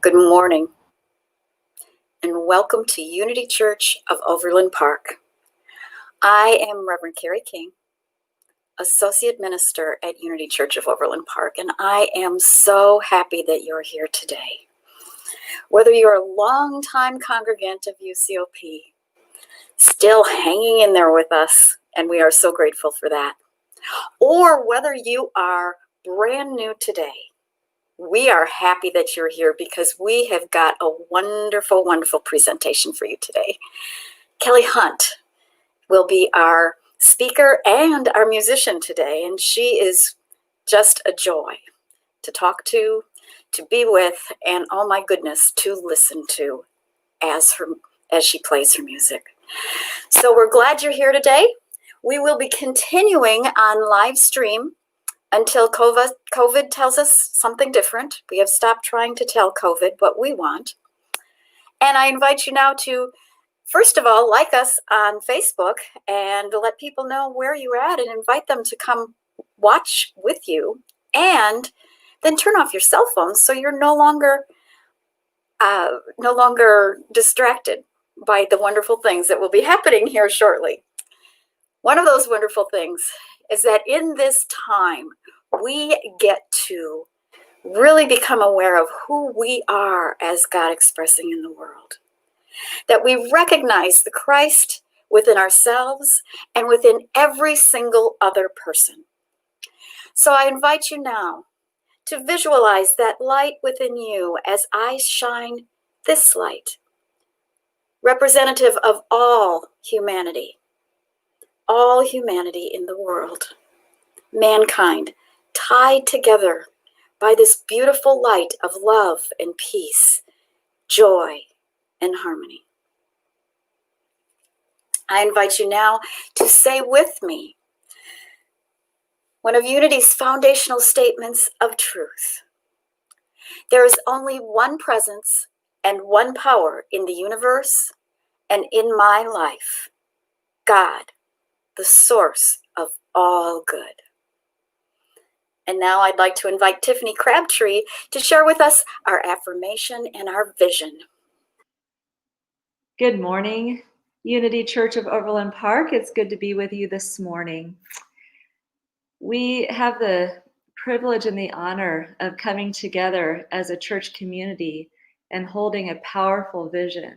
Good morning, and welcome to Unity Church of Overland Park. I am Reverend Carrie King, Associate Minister at Unity Church of Overland Park, and I am so happy that you're here today. Whether you're a longtime congregant of UCOP, still hanging in there with us, and we are so grateful for that, or whether you are brand new today, we are happy that you're here because we have got a wonderful, wonderful presentation for you today. Kelley Hunt will be our speaker and our musician today, and she is just a joy to talk to be with, and oh my goodness, to listen to as she plays her music. So we're glad you're here today. We will be continuing on live stream until COVID tells us something different. We have stopped trying to tell COVID what we want. And I invite you now to, first of all, like us on Facebook and to let people know where you're at and invite them to come watch with you. And then turn off your cell phones so you're no longer distracted by the wonderful things that will be happening here shortly. One of those wonderful things is that in this time, we get to really become aware of who we are as God expressing in the world. That we recognize the Christ within ourselves and within every single other person. So I invite you now to visualize that light within you as I shine this light, representative of all humanity in the world, mankind tied together by this beautiful light of love and peace, joy and harmony. I invite you now to say with me one of Unity's foundational statements of truth. There is only one presence and one power in the universe and in my life, God, the source of all good. And now I'd like to invite Tiffany Crabtree to share with us our affirmation and our vision. Good morning, Unity Church of Overland Park. It's good to be with you this morning. We have the privilege and the honor of coming together as a church community and holding a powerful vision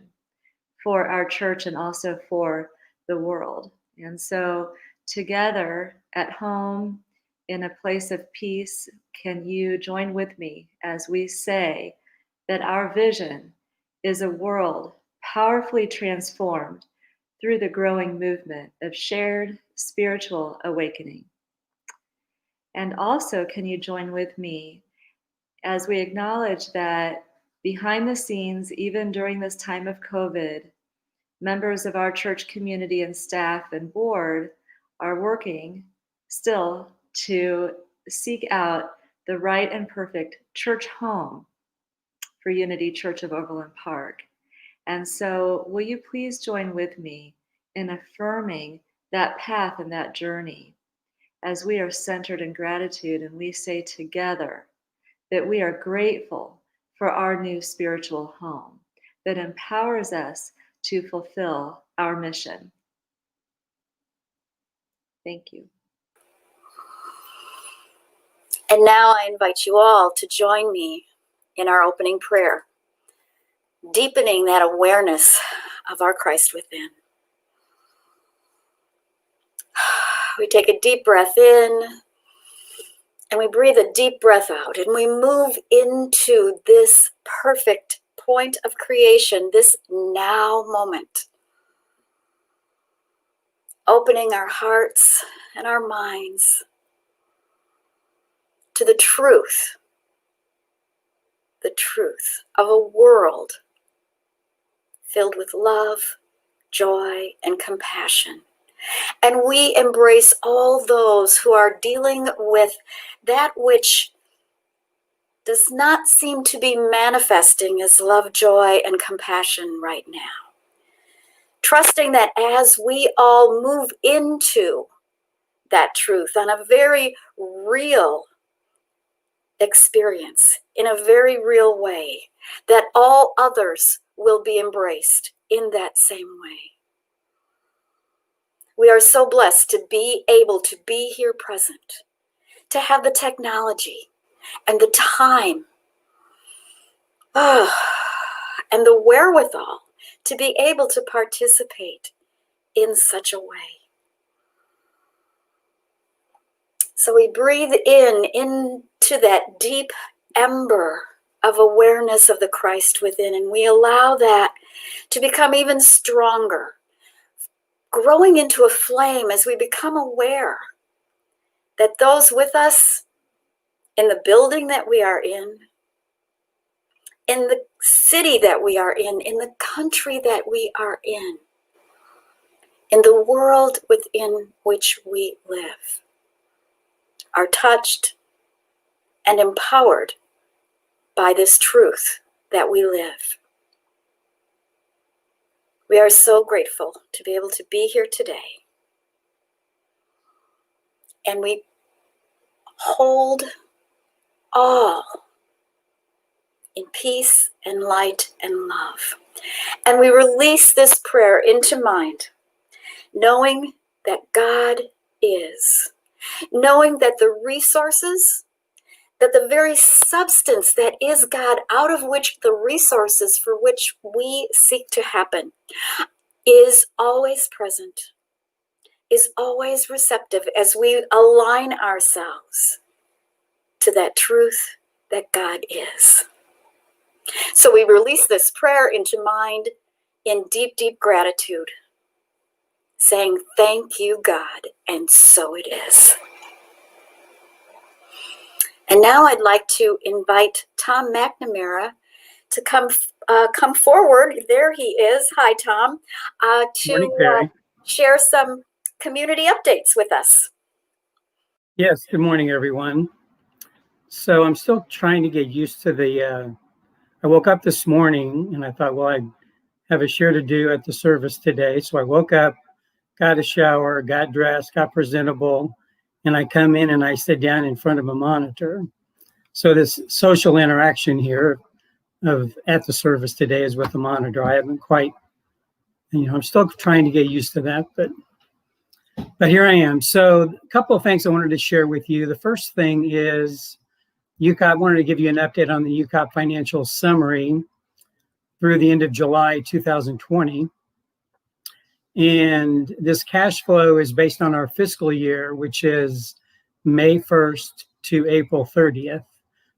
for our church and also for the world. And so together at home in a place of peace, can you join with me as we say that our vision is a world powerfully transformed through the growing movement of shared spiritual awakening? And also, can you join with me as we acknowledge that behind the scenes, even during this time of COVID, members of our church community and staff and board are working still to seek out the right and perfect church home for Unity Church of Overland Park. And so will you please join with me in affirming that path and that journey as we are centered in gratitude, and we say together that we are grateful for our new spiritual home that empowers us to fulfill our mission. Thank you. And now I invite you all to join me in our opening prayer, deepening that awareness of our Christ within. We take a deep breath in and we breathe a deep breath out, and we move into this perfect point of creation, this now moment, opening our hearts and our minds to the truth of a world filled with love, joy, and compassion. And we embrace all those who are dealing with that which does not seem to be manifesting as love, joy, and compassion right now. Trusting that as we all move into that truth on a very real experience in a very real way, that all others will be embraced in that same way. We are so blessed to be able to be here present, to have the technology and the time and the wherewithal to be able to participate in such a way. So we breathe into that deep ember of awareness of the Christ within, and we allow that to become even stronger, growing into a flame as we become aware that those with us in the building that we are in the city that we are in the country that we are in the world within which we live, are touched and empowered by this truth that we live. We are so grateful to be able to be here today. And we hold all in peace and light and love. And we release this prayer into mind, knowing that God is, knowing that the resources, that the very substance that is God, out of which the resources for which we seek to happen, is always present, is always receptive as we align ourselves to that truth that God is. So we release this prayer into mind in deep, deep gratitude, saying, thank you, God, and so it is. And now I'd like to invite Tom McNamara to come forward. There he is. Hi, Tom. To share some community updates with us. Yes, good morning, everyone. So I'm still trying to get used to I woke up this morning and I thought, well, I have a share to do at the service today. So I woke up, got a shower, got dressed, got presentable, and I come in and I sit down in front of a monitor. So this social interaction here at the service today is with the monitor. I haven't quite, I'm still trying to get used to that, but here I am. So a couple of things I wanted to share with you. The first thing is I wanted to give you an update on the UCOP financial summary through the end of July 2020. And this cash flow is based on our fiscal year, which is May 1st to April 30th.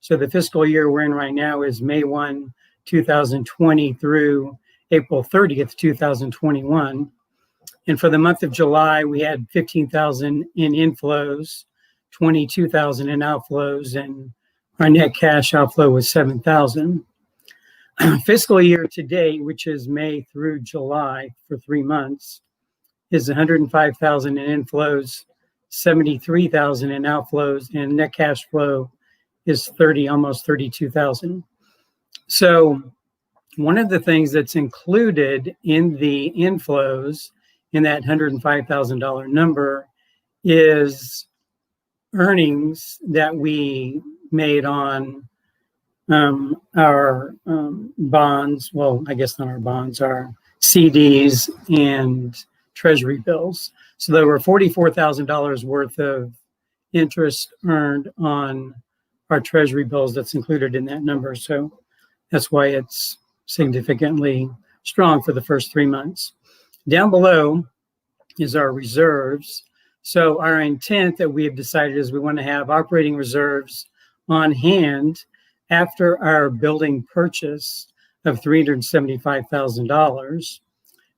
So the fiscal year we're in right now is May 1, 2020 through April 30th, 2021. And for the month of July, we had 15,000 in inflows, 22,000 in outflows, and our net cash outflow was 7,000. Fiscal year to date, which is May through July for 3 months, is 105,000 in inflows, 73,000 in outflows, and net cash flow is almost 32,000. So one of the things that's included in the inflows in that $105,000 number is earnings that we made on our bonds. Well, I guess not our bonds, our CDs and treasury bills. So there were $44,000 worth of interest earned on our treasury bills that's included in that number. So that's why it's significantly strong for the first 3 months. Down below is our reserves. So our intent that we have decided is we want to have operating reserves on hand after our building purchase of $375,000,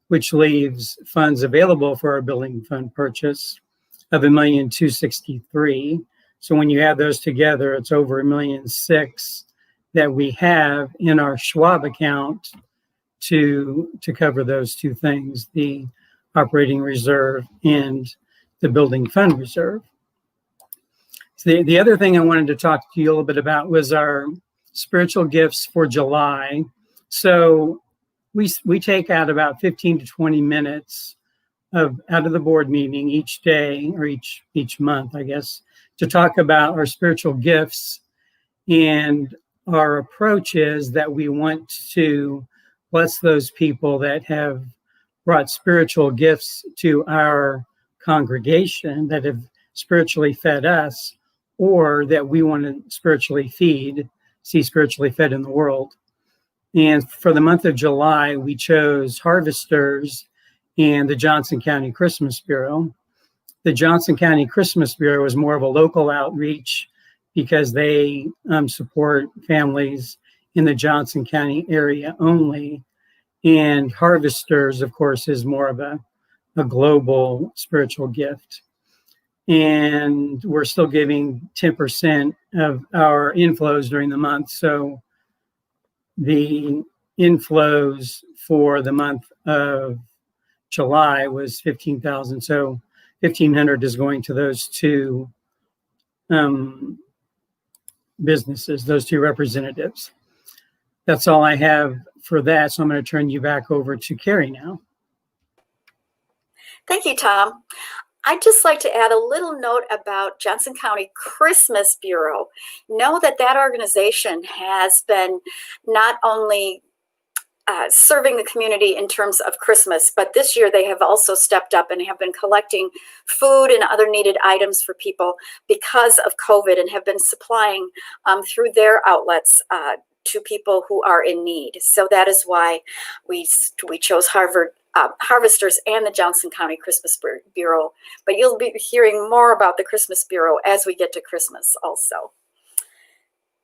which leaves funds available for our building fund purchase of $1,263,000. So when you add those together, it's over $1,600,000 that we have in our Schwab account to cover those two things, the operating reserve and the building fund reserve. So the other thing I wanted to talk to you a little bit about was our spiritual gifts for July. So we take out about 15 to 20 minutes out of the board meeting each day or each month, I guess, to talk about our spiritual gifts And our approach is that we want to bless those people that have brought spiritual gifts to our congregation, that have spiritually fed us, or that we want to spiritually feed, see spiritually fed in the world. And for the month of July, we chose Harvesters and the Johnson County Christmas Bureau. The Johnson County Christmas Bureau is more of a local outreach because they support families in the Johnson County area only. And Harvesters, of course, is more of a global spiritual gift. And we're still giving 10% of our inflows during the month. So the inflows for the month of July was 15,000. So 1,500 is going to those two businesses, those two representatives. That's all I have for that. So I'm going to turn you back over to Carrie now. Thank you, Tom. I'd just like to add a little note about Johnson County Christmas Bureau. Know that that organization has been not only serving the community in terms of Christmas, but this year they have also stepped up and have been collecting food and other needed items for people because of COVID, and have been supplying through their outlets to people who are in need. So that is why we chose Harvesters and the Johnson County Christmas Bureau. But you'll be hearing more about the Christmas Bureau as we get to Christmas also.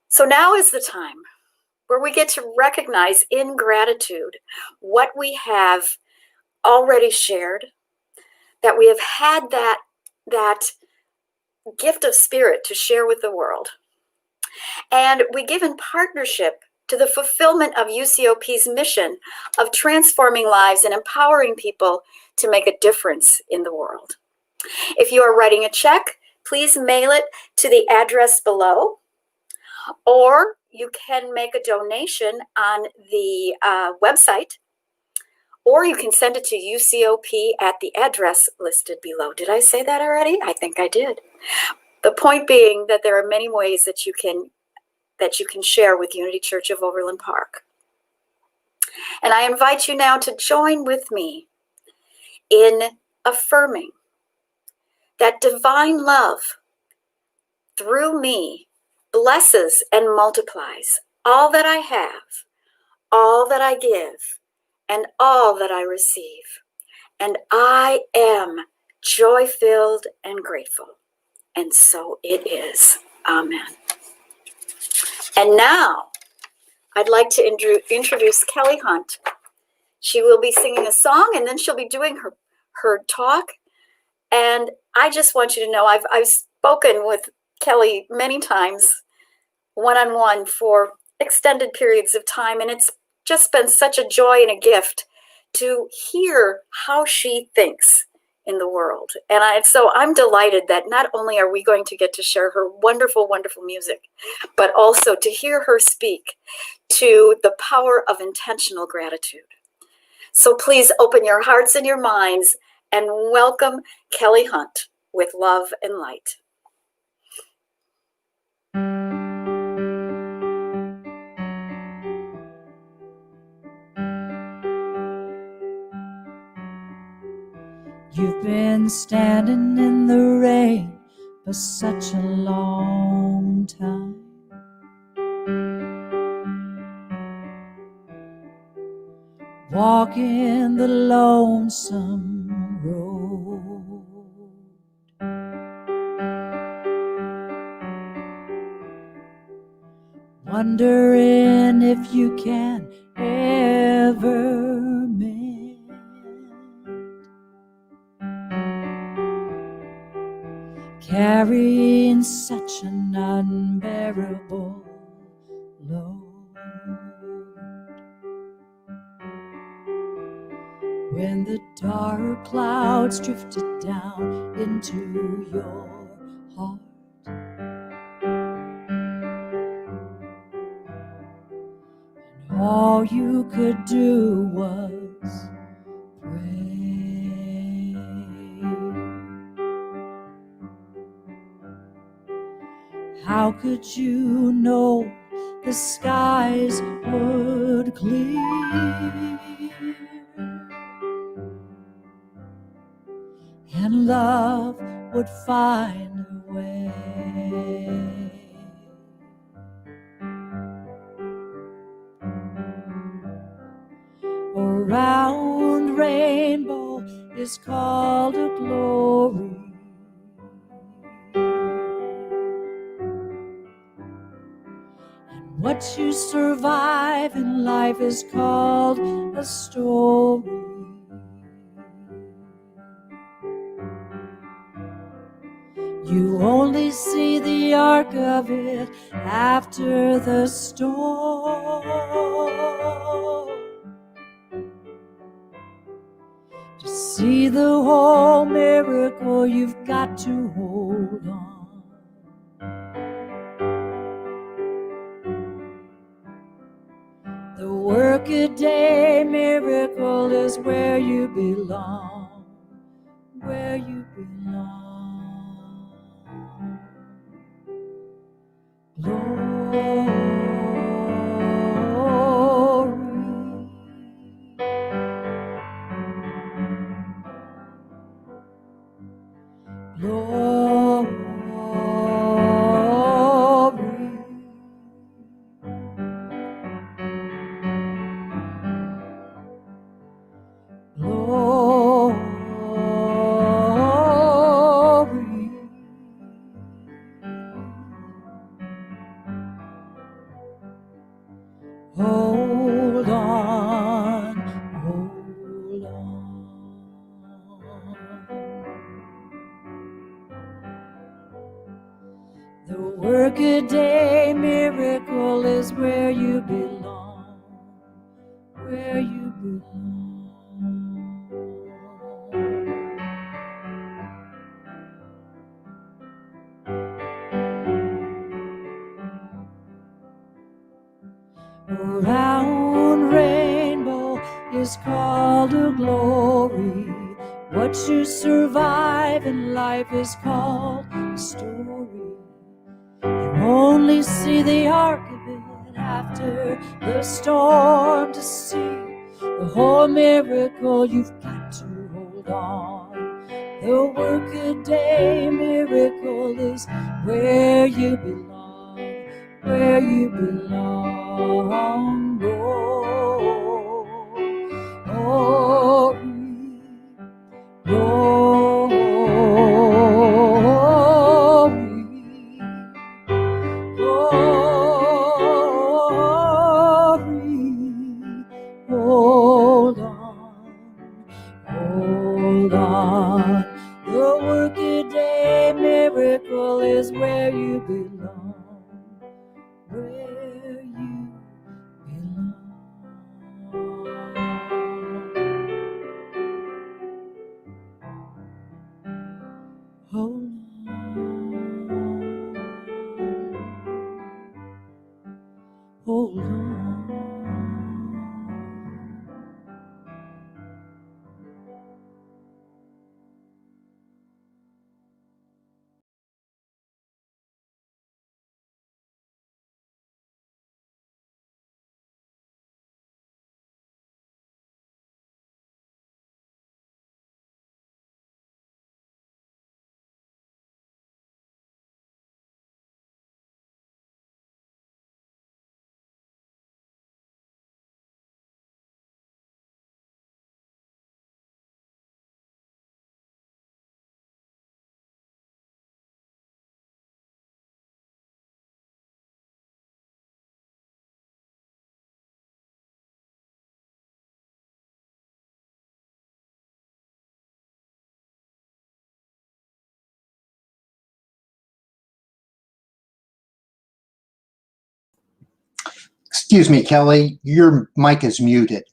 So now is the time where we get to recognize in gratitude what we have already shared, that we have had that gift of spirit to share with the world. And we give in partnership to the fulfillment of UCOP's mission of transforming lives and empowering people to make a difference in the world. If you are writing a check, please mail it to the address below, or you can make a donation on the website, or you can send it to UCOP at the address listed below. Did I say that already? I think I did. The point being that there are many ways that you can share with Unity Church of Overland Park. And I invite you now to join with me in affirming that divine love through me blesses and multiplies all that I have, all that I give, and all that I receive. And I am joy-filled and grateful. And so it is. Amen. And now, I'd like to introduce Kelley Hunt. She will be singing a song, and then she'll be doing her talk. And I just want you to know, I've spoken with Kelley many times, one-on-one, for extended periods of time, and it's just been such a joy and a gift to hear how she thinks in the world. And so I'm delighted that not only are we going to get to share her wonderful, wonderful music, but also to hear her speak to the power of intentional gratitude. So please open your hearts and your minds and welcome Kelley Hunt with Love and Light. You've been standing in the rain for such a long time. Walking the lonesome road. Wondering if you can ever mend. Carrying such an unbearable load. When the dark clouds drifted down into your heart, and all you could do was pray. how could you know the skies would clear and love would find a way? A round rainbow is called a glory. And what you survive in life is called a story. You only see the arc of it after the storm. To see the whole miracle, you've got to hold on. The workaday miracle is where you belong, where you belong. Glory, glory. Hold on, hold on. The workaday miracle is where you belong, where you belong. A round rainbow is called a glory. What you survive in life is called a story. You only see the arc of it after the storm. To see the whole miracle, you've got to hold on. The workaday miracle is where you belong, where you belong. Glory, glory, glory. Hold on. The workaday miracle is where you belong, where you belong. Hold on. Excuse me, Kelley, your mic is muted.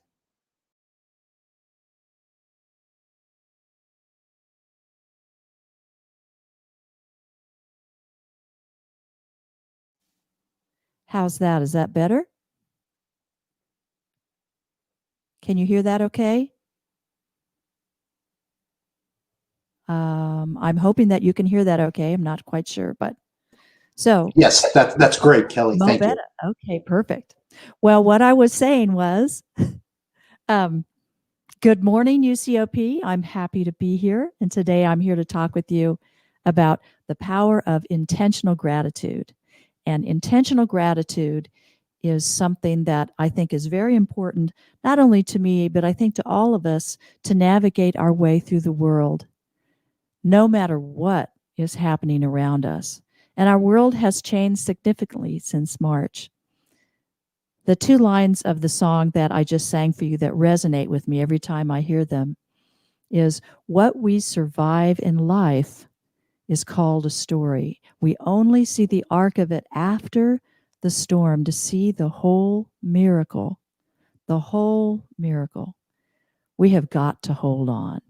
How's that? Is that better? Can you hear that okay? I'm hoping that you can hear that okay. I'm not quite sure, but So, Yes, that's great, Kelly. mo Thank you. better. Okay, perfect. Well, what I was saying was, um, good morning, UCOP. I'm happy to be here. And today I'm here to talk with you about the power of intentional gratitude. And intentional gratitude is something that I think is very important, not only to me, but I think to all of us to navigate our way through the world, no matter what is happening around us. And our world has changed significantly since March. The two lines of the song that I just sang for you that resonate with me every time I hear them is, what we survive in life is called a story. We only see the arc of it after the storm to see the whole miracle. The whole miracle. We have got to hold on.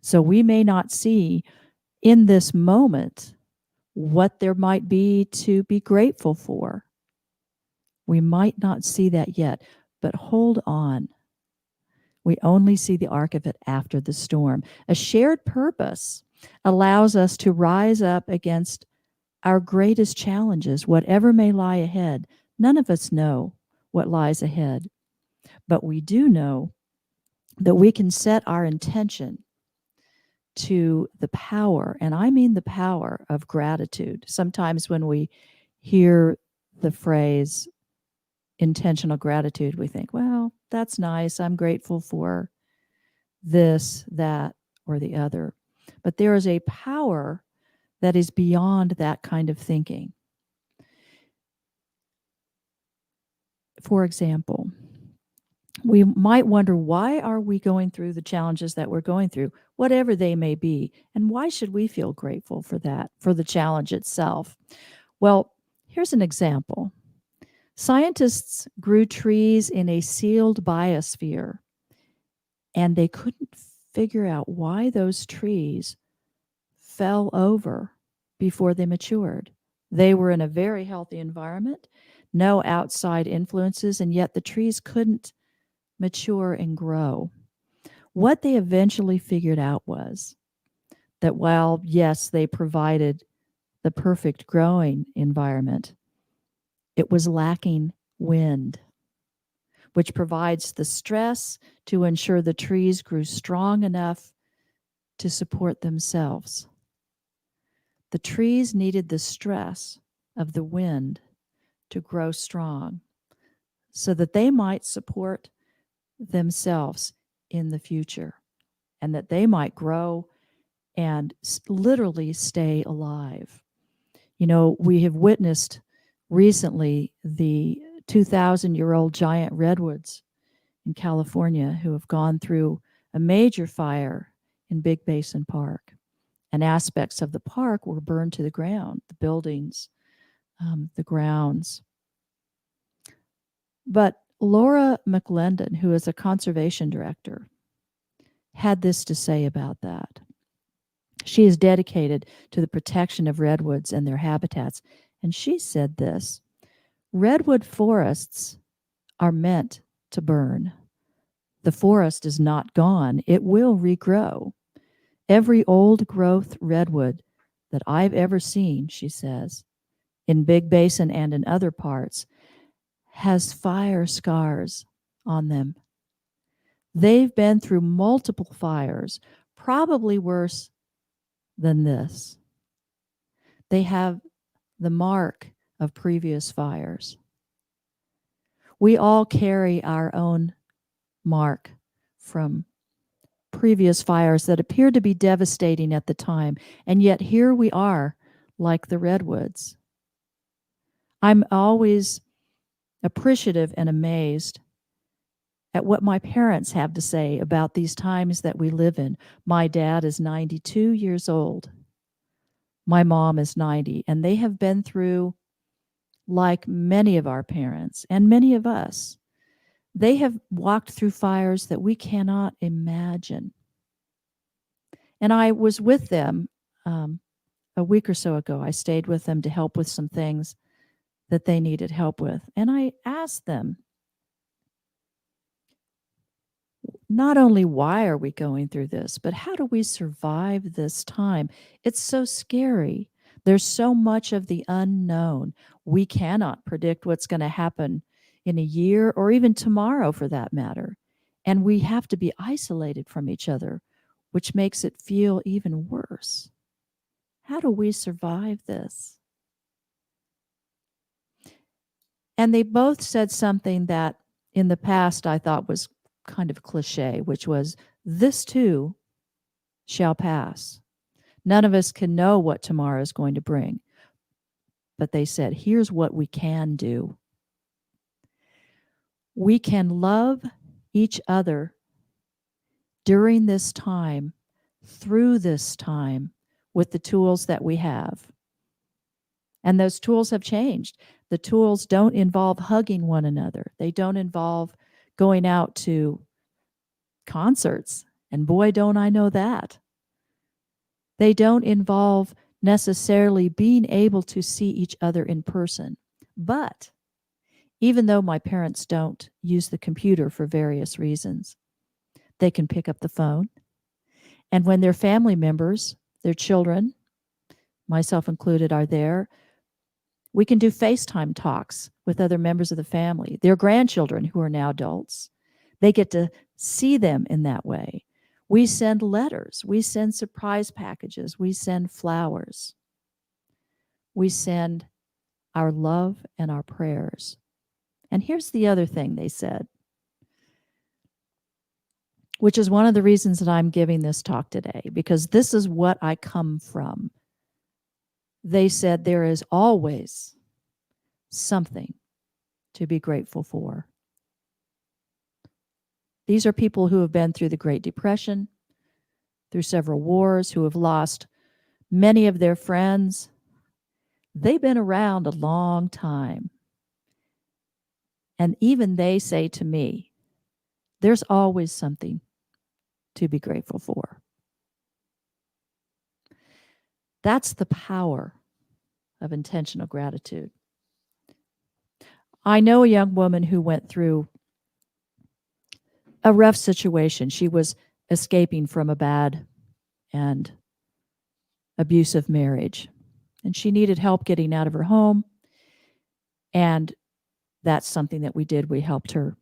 So we may not see in this moment what there might be to be grateful for. We might not see that yet, but hold on. We only see the arc of it after the storm. A shared purpose allows us to rise up against our greatest challenges, whatever may lie ahead. None of us know what lies ahead, but we do know that we can set our intention to the power, and I mean the power of gratitude. Sometimes when we hear the phrase intentional gratitude, we think, well, that's nice. I'm grateful for this, that, or the other. But there is a power that is beyond that kind of thinking. For example, we might wonder, why are we going through the challenges that we're going through, whatever they may be, and why should we feel grateful for that, for the challenge itself? Well, here's an example. Scientists grew trees in a sealed biosphere, and they couldn't figure out why those trees fell over before they matured. They were in a very healthy environment, no outside influences, and yet the trees couldn't mature and grow. What they eventually figured out was that while, yes, they provided the perfect growing environment, it was lacking wind, which provides the stress to ensure the trees grew strong enough to support themselves. The trees needed the stress of the wind to grow strong so that they might support themselves in the future and that they might grow and literally stay alive. You know, we have witnessed recently the 2,000-year-old giant redwoods in California who have gone through a major fire in Big Basin Park. And aspects of the park were burned to the ground, the buildings, the grounds. But Laura McLendon, who is a conservation director, had this to say about that. She is dedicated to the protection of redwoods and their habitats. And she said this: redwood forests are meant to burn. The forest is not gone, it will regrow. Every old growth redwood that I've ever seen, she says, in Big Basin and in other parts, has fire scars on them. They've been through multiple fires, probably worse than this. They have the mark of previous fires. We all carry our own mark from previous fires that appeared to be devastating at the time, and yet here we are, like the redwoods. I'm always appreciative and amazed at what my parents have to say about these times that we live in. My dad is 92 years old. My mom is 90, and they have been through, like many of our parents and many of us, they have walked through fires that we cannot imagine. And I was with them a week or so ago. I stayed with them to help with some things that they needed help with. And I asked them, not only why are we going through this, but how do we survive this time? It's so scary. There's so much of the unknown. We cannot predict what's going to happen in a year or even tomorrow for that matter. And we have to be isolated from each other, which makes it feel even worse. How do we survive this? And they both said something that in the past I thought was kind of cliche, which was, this too shall pass. None of us can know what tomorrow is going to bring. But they said, here's what we can do. We can love each other during this time, through this time, with the tools that we have. And those tools have changed. The tools don't involve hugging one another. They don't involve going out to concerts. And boy, don't I know that. They don't involve necessarily being able to see each other in person. But even though my parents don't use the computer for various reasons, they can pick up the phone. And when their family members, their children, myself included, are there, we can do FaceTime talks with other members of the family, their grandchildren who are now adults. They get to see them in that way. We send letters. We send surprise packages. We send flowers. We send our love and our prayers. And here's the other thing they said, which is one of the reasons that I'm giving this talk today, because this is what I come from. They said there is always something to be grateful for. These are people who have been through the Great Depression, through several wars, who have lost many of their friends. They've been around a long time. And even they say to me, there's always something to be grateful for. That's the power of intentional gratitude. I know a young woman who went through a rough situation. She was escaping from a bad and abusive marriage, and she needed help getting out of her home. And that's something that we did. We helped her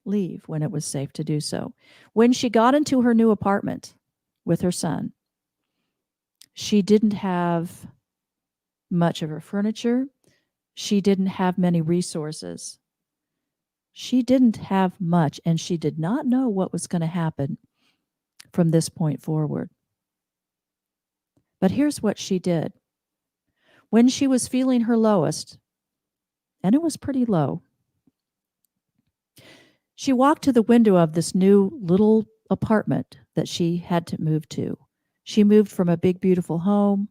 leave when it was safe to do so. When she got into her new apartment with her son, she didn't have much of her furniture. She didn't have many resources. She didn't have much, and she did not know what was going to happen from this point forward. But here's what she did. When she was feeling her lowest, and it was pretty low, she walked to the window of this new little apartment that she had to move to. She moved from a big, beautiful home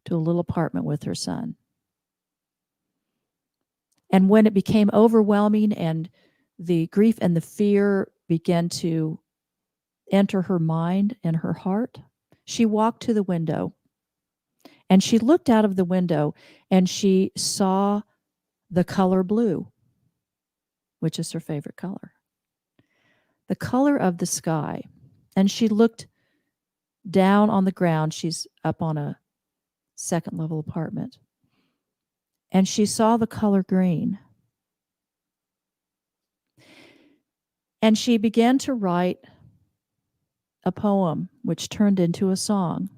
to a little apartment with her son. And when it became overwhelming and the grief and the fear began to enter her mind and her heart, she walked to the window and she looked out of the window and she saw the color blue, which is her favorite color, the color of the sky. And she looked down on the ground. She's up on a second level apartment. And she saw the color green. And she began to write a poem, which turned into a song.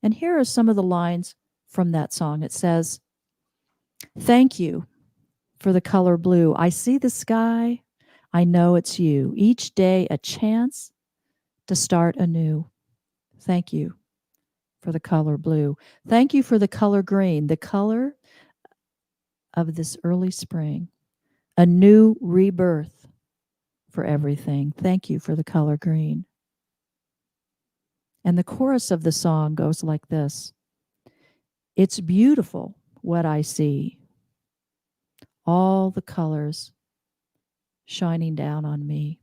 And here are some of the lines from that song. It says, "Thank you for the color blue. I see the sky. I know it's you. Each day a chance to start anew. Thank you for the color blue. Thank you for the color green, the color of this early spring, a new rebirth for everything. Thank you for the color green." And the chorus of the song goes like this. "It's beautiful what I see, all the colors shining down on me."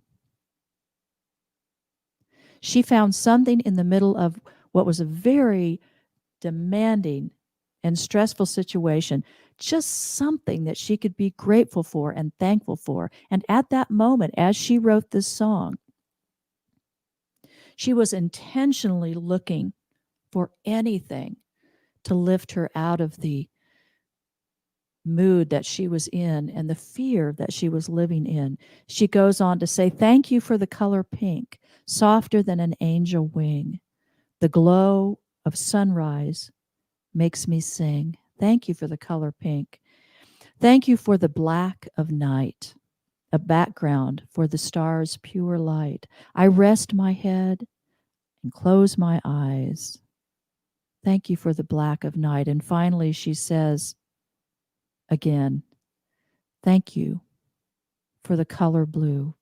She found something in the middle of what was a very demanding and stressful situation, just something that she could be grateful for and thankful for. And at that moment, as she wrote this song, she was intentionally looking for anything to lift her out of the mood that she was in and the fear that she was living in. She goes on to say, "Thank you for the color pink, softer than an angel wing. The glow of sunrise makes me sing. Thank you for the color pink. Thank you for the black of night, a background for the stars' pure light. I rest my head and close my eyes. Thank you for the black of night." And finally, she says again, "Thank you for the color blue.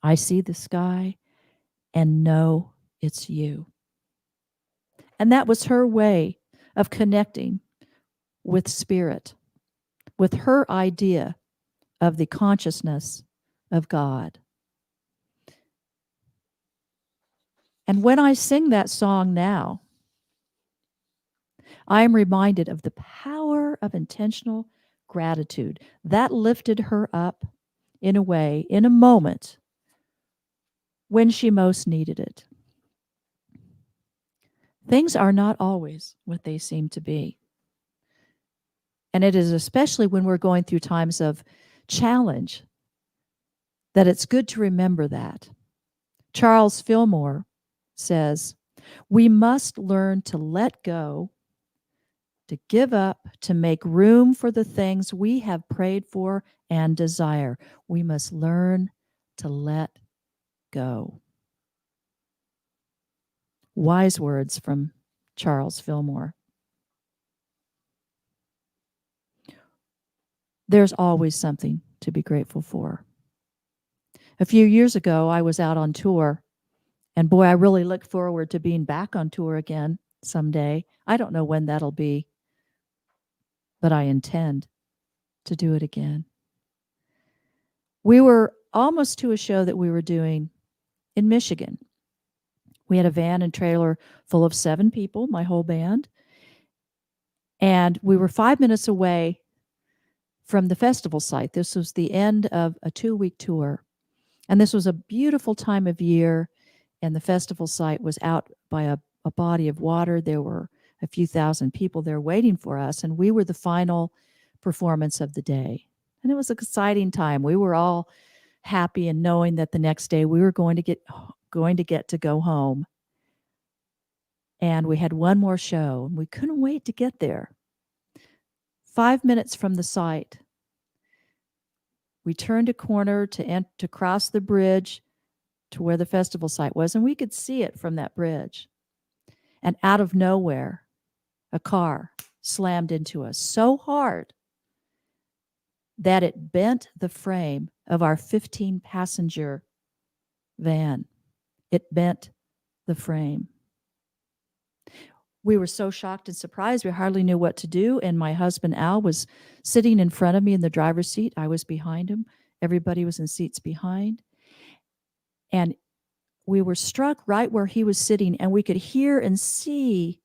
I see the sky and know it's you." And that was her way of connecting with spirit, with her idea of the consciousness of God. And when I sing that song now, I am reminded of the power of intentional gratitude. That lifted her up in a way, in a moment, when she most needed it. Things are not always what they seem to be. And it is especially when we're going through times of challenge that it's good to remember that. Charles Fillmore says, "We must learn to let go, to give up, to make room for the things we have prayed for and desire. We must learn to let go." Wise words from Charles Fillmore. There's always something to be grateful for. A few years ago, I was out on tour, and boy, I really look forward to being back on tour again someday. I don't know when that'll be, but I intend to do it again. We were almost to a show that we were doing in Michigan. We had a van and trailer full of 7 people, my whole band, and we were 5 minutes away from the festival site. This was the end of a 2-week tour, and this was a beautiful time of year, and the festival site was out by a body of water. There were a few thousand people there waiting for us, and we were the final performance of the day. And it was an exciting time. We were all happy and knowing that the next day we were going to get to go home. And we had one more show, and we couldn't wait to get there. 5 minutes from the site, we turned a corner to cross the bridge to where the festival site was, and we could see it from that bridge. And out of nowhere, a car slammed into us so hard that it bent the frame of our 15-passenger van. It bent the frame. We were so shocked and surprised, we hardly knew what to do. And my husband, Al, was sitting in front of me in the driver's seat. I was behind him. Everybody was in seats behind. And we were struck right where he was sitting, and we could hear and see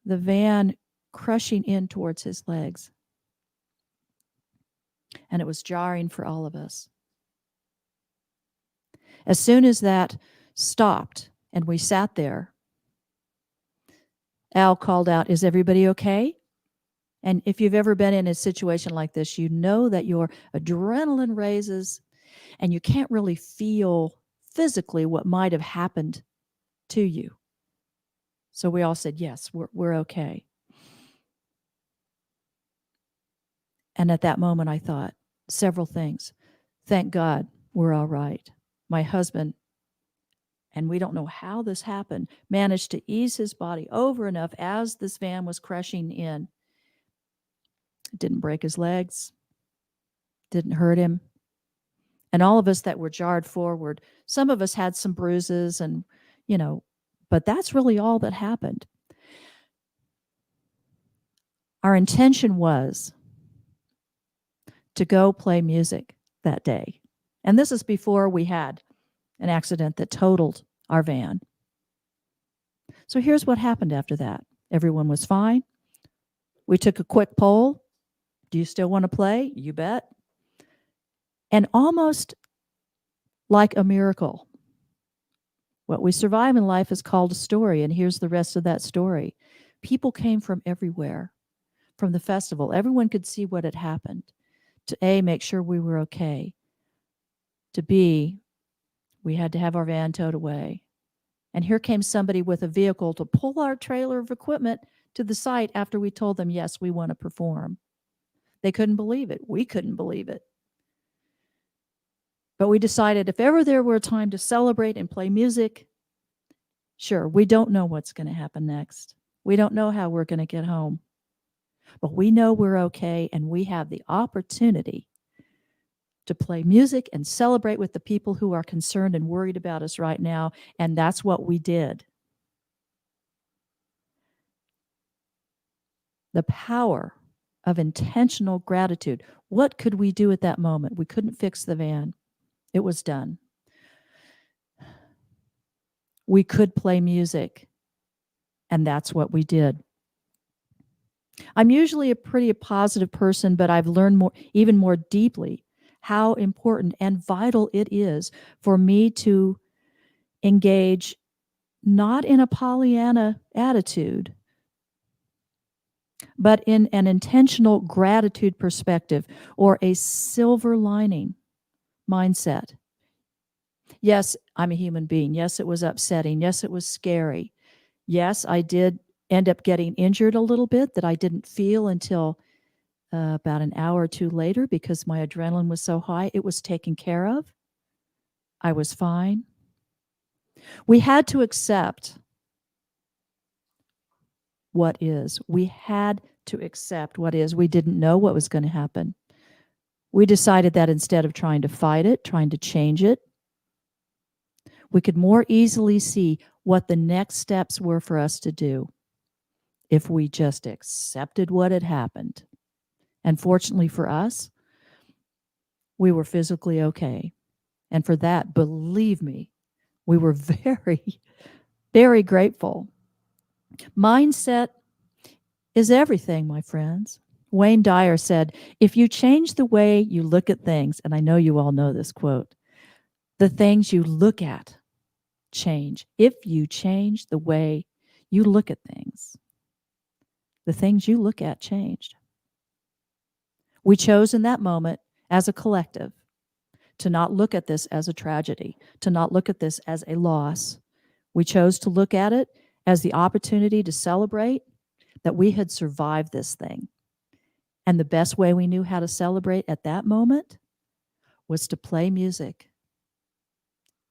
the van crushing in towards his legs. And it was jarring for all of us. As soon as that stopped and we sat there, Al called out, "Is everybody okay?" And if you've ever been in a situation like this, you know that your adrenaline raises and you can't really feel physically what might have happened to you. So we all said, "Yes, we're okay." And at that moment, I thought several things. Thank God we're all right. My husband, and we don't know how this happened, managed to ease his body over enough as this van was crushing in. It didn't break his legs, didn't hurt him. And all of us that were jarred forward, some of us had some bruises and, but that's really all that happened. Our intention was to go play music that day. And this is before we had an accident that totaled our van. So here's what happened after that. Everyone was fine. We took a quick poll. Do you still want to play? You bet. And almost like a miracle, What we survive in life is called a story, and here's the rest of that story. People came from everywhere, from the festival. Everyone could see what had happened. To A, make sure we were okay. To B, we had to have our van towed away. And here came somebody with a vehicle to pull our trailer of equipment to the site after we told them, yes, we want to perform. They couldn't believe it. We couldn't believe it. But we decided if ever there were a time to celebrate and play music, sure, we don't know what's going to happen next. We don't know how we're going to get home. But we know we're okay, and we have the opportunity to play music and celebrate with the people who are concerned and worried about us right now. And that's what we did. The power of intentional gratitude. What could we do at that moment? We couldn't fix the van. It was done. We could play music, and that's what we did. I'm usually a pretty positive person, but I've learned even more deeply how important and vital it is for me to engage not in a Pollyanna attitude, but in an intentional gratitude perspective or a silver lining mindset. Yes, I'm a human being. Yes, it was upsetting. Yes, it was scary. Yes, I did end up getting injured a little bit that I didn't feel until about an hour or two later because my adrenaline was so high. It was taken care of. I was fine. We had to accept what is. We had to accept what is. We didn't know what was going to happen. We decided that instead of trying to fight it, trying to change it, we could more easily see what the next steps were for us to do if we just accepted what had happened. And fortunately for us, we were physically okay. And for that, believe me, we were very, very grateful. Mindset is everything, my friends. Wayne Dyer said, if you change the way you look at things, and I know you all know this quote, the things you look at change. If you change the way you look at things, the things you look at changed. We chose in that moment as a collective to not look at this as a tragedy, to not look at this as a loss. We chose to look at it as the opportunity to celebrate that we had survived this thing. And the best way we knew how to celebrate at that moment was to play music.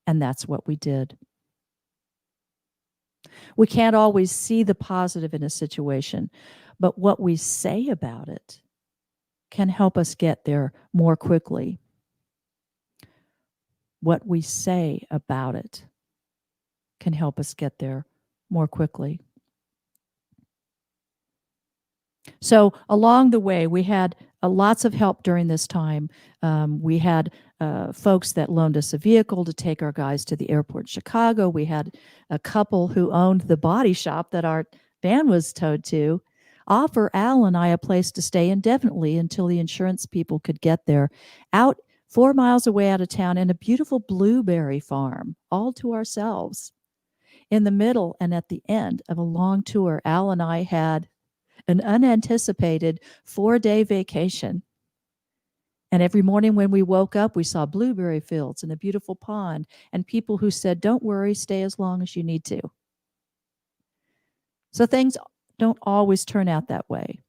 And that's what we did. We can't always see the positive in a situation, but what we say about it can help us get there more quickly. What we say about it can help us get there more quickly. So along the way, we had lots of help during this time. We had folks that loaned us a vehicle to take our guys to the airport in Chicago. We had a couple who owned the body shop that our van was towed to offer Al and I a place to stay indefinitely until the insurance people could get there, out 4 miles away out of town in a beautiful blueberry farm, all to ourselves. In the middle and at the end of a long tour, Al and I had an unanticipated 4-day vacation. And every morning when we woke up, we saw blueberry fields and a beautiful pond and people who said, don't worry, stay as long as you need to. So things don't always turn out that way.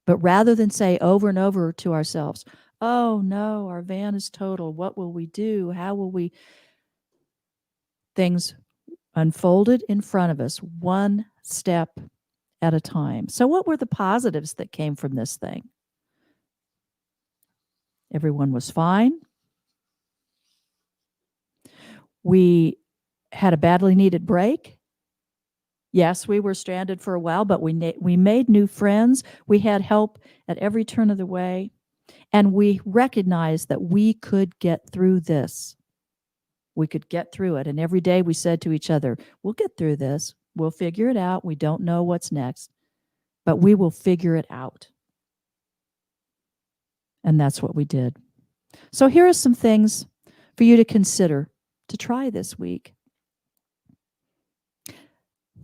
But rather than say over and over to ourselves, oh no, our van is totaled. What will we do? How will we? Things unfolded in front of us, one step at a time. So what were the positives that came from this thing? Everyone was fine. We had a badly needed break. Yes, we were stranded for a while, but we made new friends. We had help at every turn of the way. And we recognized that we could get through this. We could get through it. And every day we said to each other, we'll get through this. We'll figure it out. We don't know what's next, but we will figure it out. And that's what we did. So here are some things for you to consider to try this week.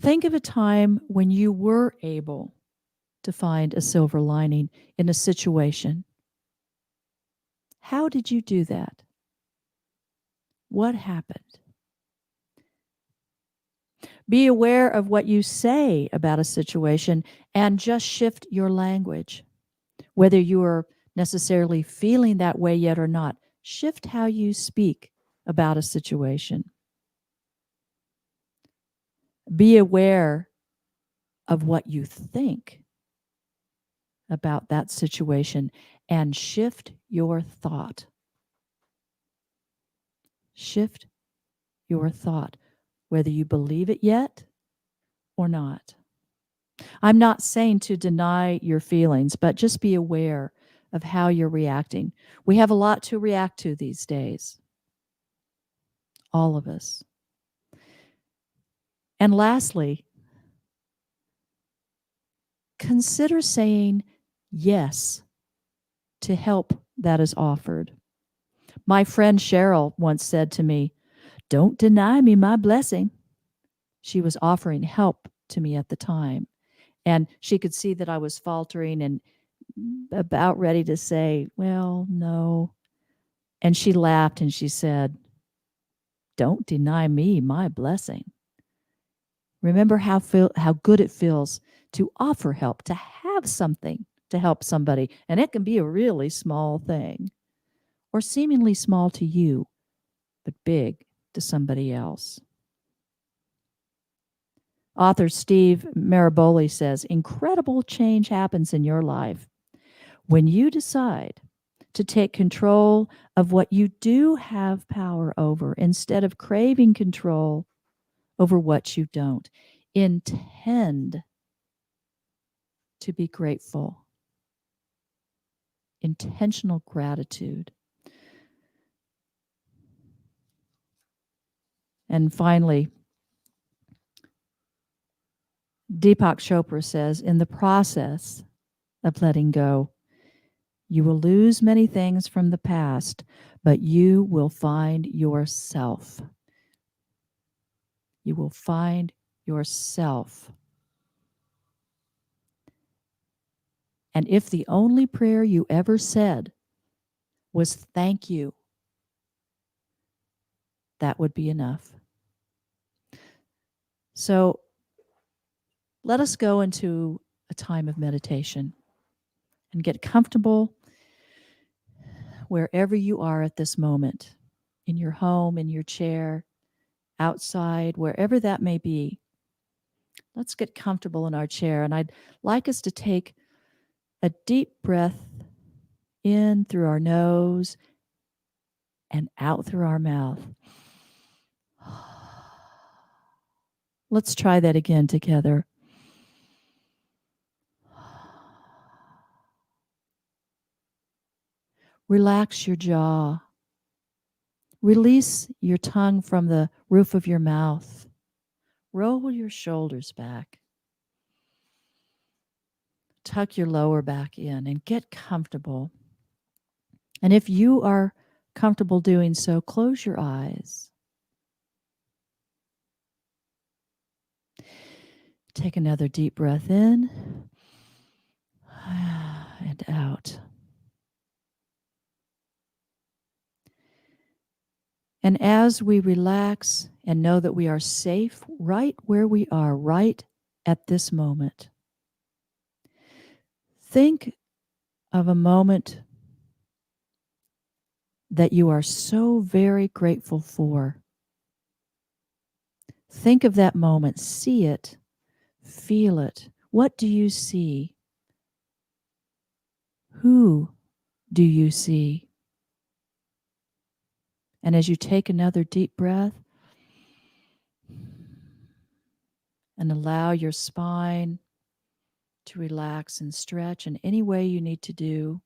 Think of a time when you were able to find a silver lining in a situation. How did you do that? What happened? Be aware of what you say about a situation and just shift your language. Whether you are necessarily feeling that way yet or not, shift how you speak about a situation. Be aware of what you think about that situation and shift your thought. Shift your thought, whether you believe it yet or not. I'm not saying to deny your feelings, but just be aware of how you're reacting. We have a lot to react to these days, all of us. And lastly, consider saying yes to help that is offered. My friend Cheryl once said to me, "Don't deny me my blessing." She was offering help to me at the time, and she could see that I was faltering and about ready to say, "Well, no." And she laughed and she said, "Don't deny me my blessing." Remember how good it feels to offer help, to have something to help somebody. And it can be a really small thing or seemingly small to you, but big to somebody else. Author Steve Maraboli says, incredible change happens in your life when you decide to take control of what you do have power over instead of craving control over what you don't. Intend to be grateful. Intentional gratitude. And finally, Deepak Chopra says, in the process of letting go, you will lose many things from the past, but you will find yourself. You will find yourself. And if the only prayer you ever said was thank you, that would be enough. So let us go into a time of meditation and get comfortable wherever you are at this moment, in your home, in your chair, outside, wherever that may be. Let's get comfortable in our chair. And I'd like us to take a deep breath in through our nose and out through our mouth. Let's try that again together. Relax your jaw. Release your tongue from the roof of your mouth. Roll your shoulders back. Tuck your lower back in and get comfortable. And if you are comfortable doing so, close your eyes. Take another deep breath in and out. And as we relax and know that we are safe right where we are, right at this moment, think of a moment that you are so very grateful for. Think of that moment, see it, feel it. What do you see? Who do you see? And as you take another deep breath and allow your spine to relax and stretch in any way you need to do,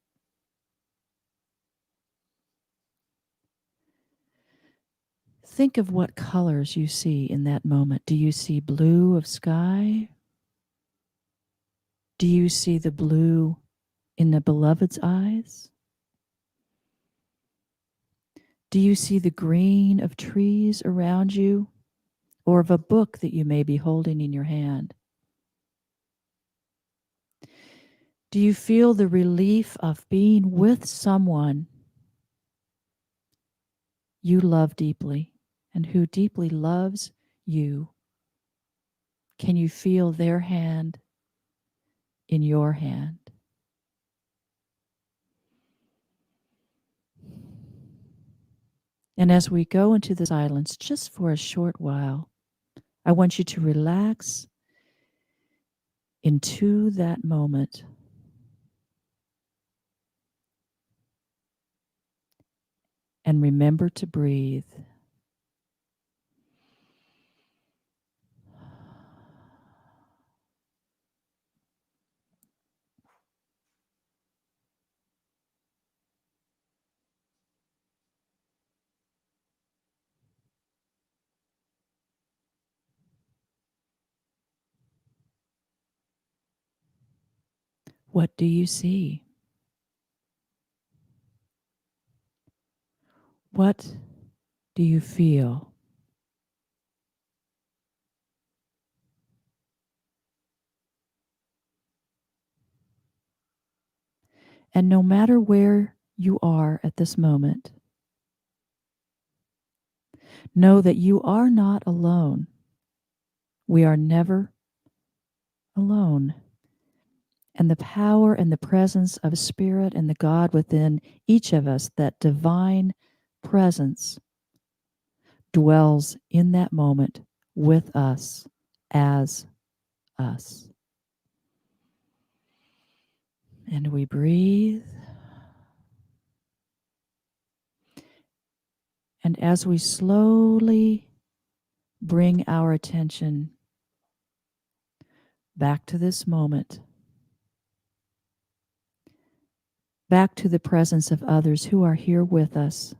think of what colors you see in that moment. Do you see blue of sky? Do you see the blue in the beloved's eyes? Do you see the green of trees around you or of a book that you may be holding in your hand? Do you feel the relief of being with someone you love deeply and who deeply loves you? Can you feel their hand in your hand? And as we go into the silence just for a short while, I want you to relax into that moment. And remember to breathe. What do you see? What do you feel? And no matter where you are at this moment, know that you are not alone. We are never alone. And the power and the presence of Spirit and the God within each of us, that divine presence, dwells in that moment with us as us. And we breathe. And as we slowly bring our attention back to this moment, back to the presence of others who are here with us,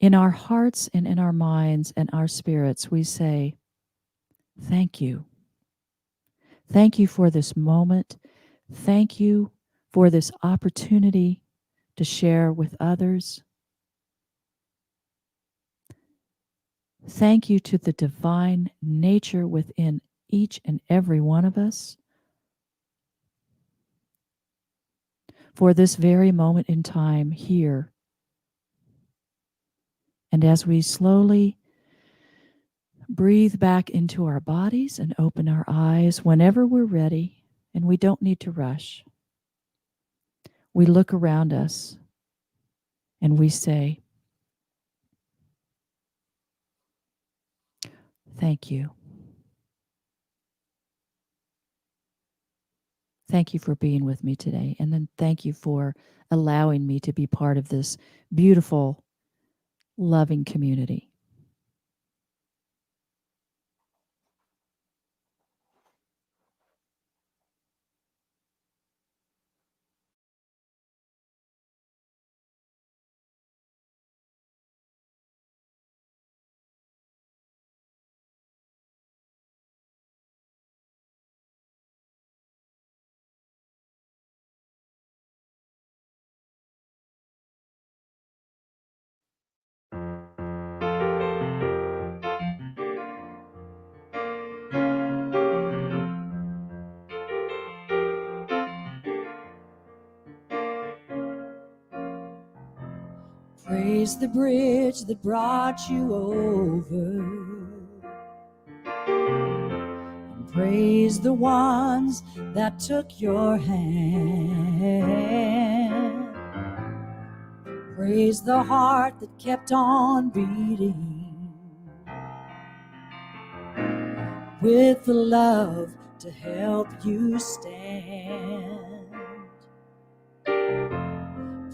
in our hearts and in our minds and our spirits, we say, thank you. Thank you for this moment. Thank you for this opportunity to share with others. Thank you to the divine nature within each and every one of us for this very moment in time here. And as we slowly breathe back into our bodies and open our eyes whenever we're ready, and we don't need to rush, we look around us and we say, thank you. Thank you for being with me today. And then thank you for allowing me to be part of this beautiful, loving community. Praise the bridge that brought you over, and praise the ones that took your hand. Praise the heart that kept on beating with the love to help you stand.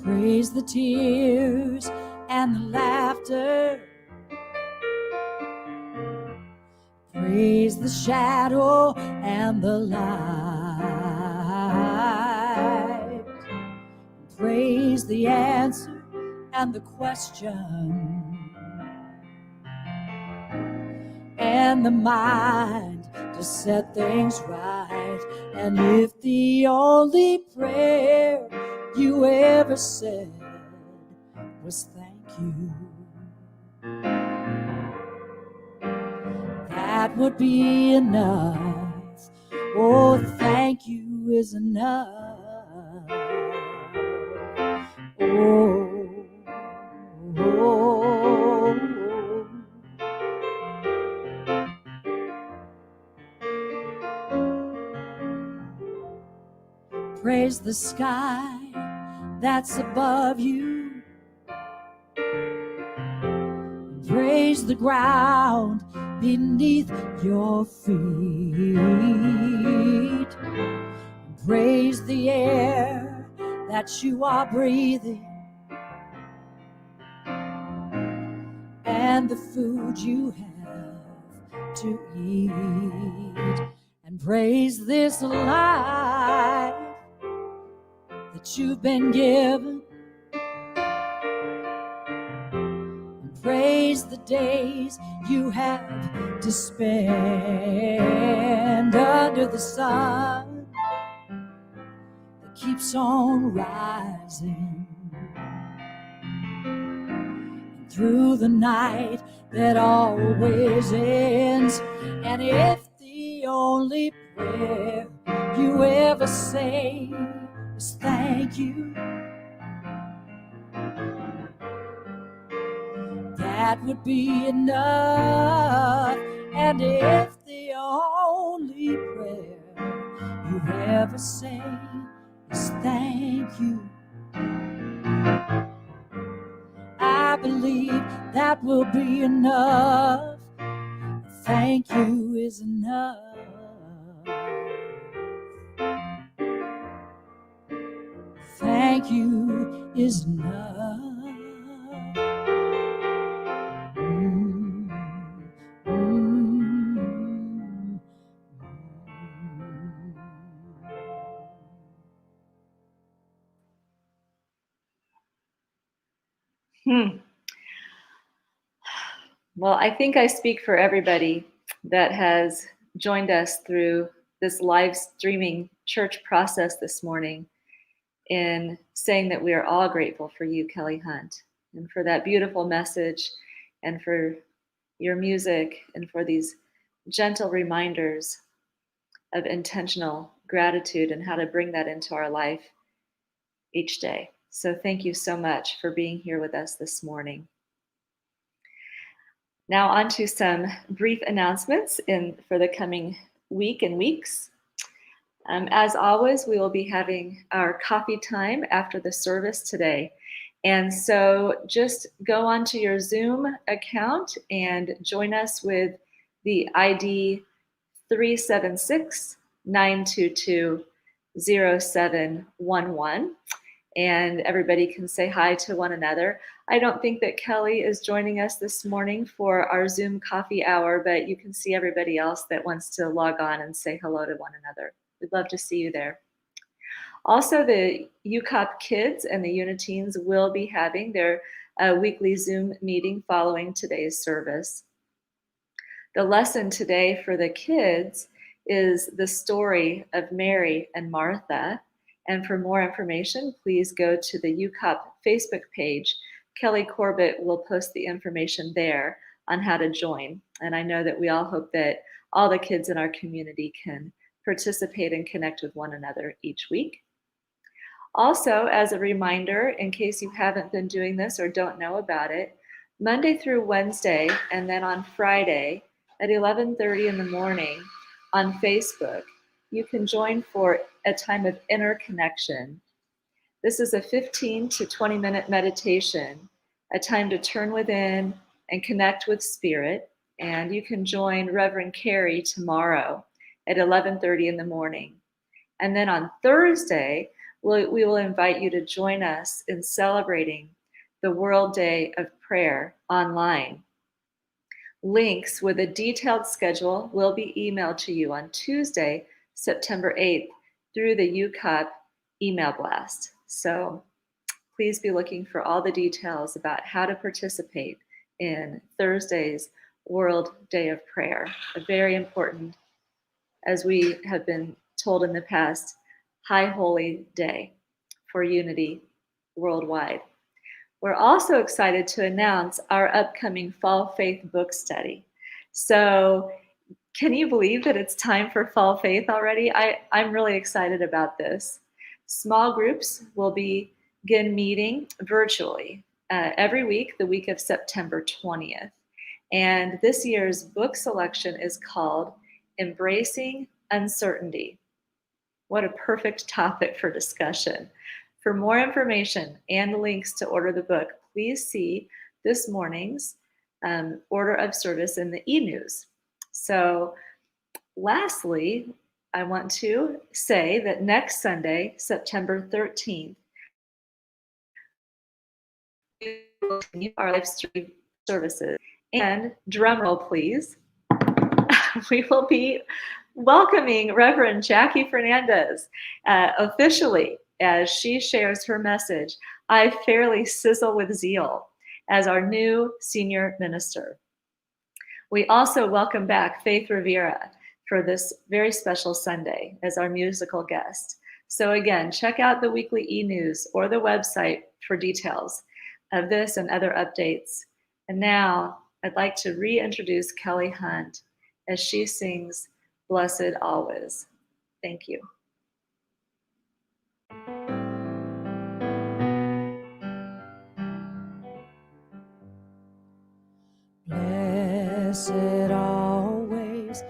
Praise the tears and the laughter. Praise the shadow and the light. Praise the answer and the question, and the mind to set things right. And if the only prayer you ever said was thank you. That would be enough. Oh, thank you is enough. Oh, oh, praise the sky that's above you. Praise the ground beneath your feet. Praise the air that you are breathing and the food you have to eat. And praise this life that you've been given. And praise the days you have to spend under the sun that keeps on rising, and through the night that always ends. And if the only prayer you ever say is thank you, that would be enough. And if the only prayer you ever say is thank you, I believe that will be enough. Thank you is enough. Thank you is enough. Well, I think I speak for everybody that has joined us through this live streaming church process this morning in saying that we are all grateful for you, Kelley Hunt, and for that beautiful message, and for your music, and for these gentle reminders of intentional gratitude and how to bring that into our life each day. So thank you so much for being here with us this morning. Now on to some brief announcements for the coming week and weeks. As always, we will be having our coffee time after the service today. And so just go onto your Zoom account and join us with the ID 376-922-0711. And everybody can say hi to one another. I don't think that Kelley is joining us this morning for our Zoom coffee hour, but you can see everybody else that wants to log on and say hello to one another. We'd love to see you there. Also, the UCOP kids and the Uniteens will be having their weekly Zoom meeting following today's service. The lesson today for the kids is the story of Mary and Martha. And for more information, please go to the UCOP Facebook page. Kelly Corbett will post the information there on how to join. And I know that we all hope that all the kids in our community can participate and connect with one another each week. Also, as a reminder, in case you haven't been doing this or don't know about it, Monday through Wednesday and then on Friday at 11:30 in the morning on Facebook, you can join for a time of inner connection. This is a 15 to 20-minute meditation, a time to turn within and connect with Spirit. And you can join Reverend Carey tomorrow at 11:30 in the morning. And then on Thursday, we will invite you to join us in celebrating the World Day of Prayer online. Links with a detailed schedule will be emailed to you on Tuesday, September 8th through the UCOP email blast. So please be looking for all the details about how to participate in Thursday's World Day of Prayer, a very important, as we have been told in the past, high holy day for unity worldwide. We're also excited to announce our upcoming Fall Faith book study. So can you believe that it's time for Fall Faith already? I'm really excited about this. Small groups will begin meeting virtually every week, the week of September 20th. And this year's book selection is called Embracing Uncertainty. What a perfect topic for discussion. For more information and links to order the book, please see this morning's order of service in the e-news. So lastly, I want to say that next Sunday, September 13th, we will continue our live stream services. And drum roll, please. We will be welcoming Reverend Jackie Fernandez officially as she shares her message, I Fairly Sizzle with Zeal, as our new senior minister. We also welcome back Faith Rivera for this very special Sunday as our musical guest. So again, check out the weekly e-news or the website for details of this and other updates. And now I'd like to reintroduce Kelley Hunt as she sings Blessed Always. Thank you. Blessed always,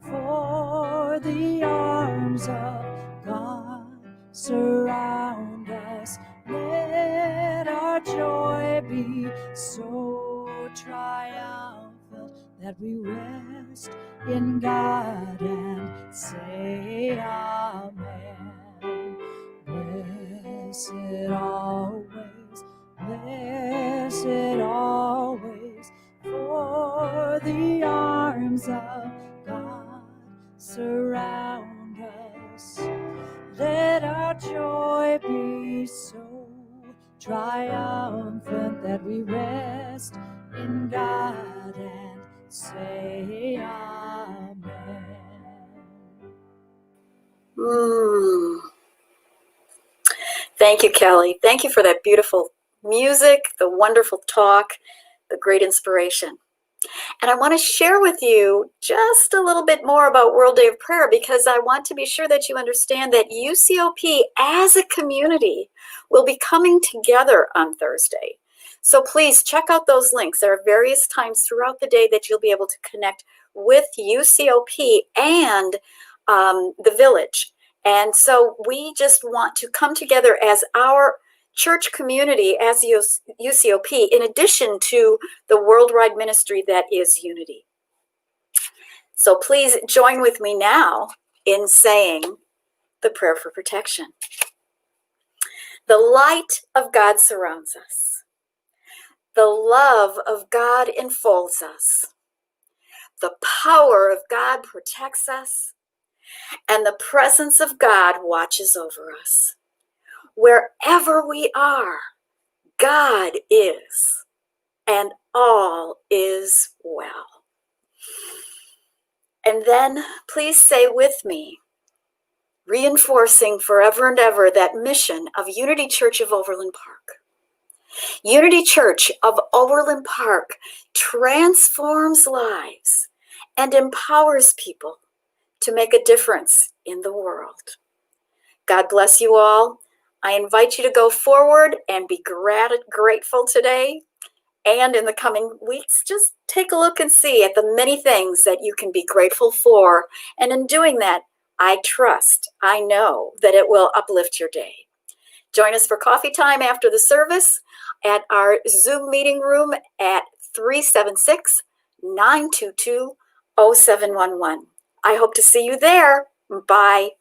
for the arms of God surround us. Let our joy be so triumphant that we rest in God and say Amen. Blessed always, for the arms of God surround us. Let our joy be so triumphant that we rest in God and say Amen. Thank you, Kelley. Thank you for that beautiful music, the wonderful talk, the great inspiration. And I want to share with you just a little bit more about World Day of Prayer, because I want to be sure that you understand that UCOP as a community will be coming together on Thursday. So please check out those links. There are various times throughout the day that you'll be able to connect with UCOP and the village. And so we just want to come together as our church community, as UCOP, in addition to the worldwide ministry that is Unity. So please join with me now in saying the prayer for protection. The light of God surrounds us. The love of God enfolds us. The power of God protects us. And the presence of God watches over us. Wherever we are, God is, and all is well. And then please say with me, reinforcing forever and ever that mission of Unity Church of Overland Park. Unity Church of Overland Park transforms lives and empowers people to make a difference in the world. God bless you all. I invite you to go forward and be grateful today. And in the coming weeks, just take a look and see at the many things that you can be grateful for. And in doing that, I know that it will uplift your day. Join us for coffee time after the service at our Zoom meeting room at 376-922-0711. I hope to see you there. Bye.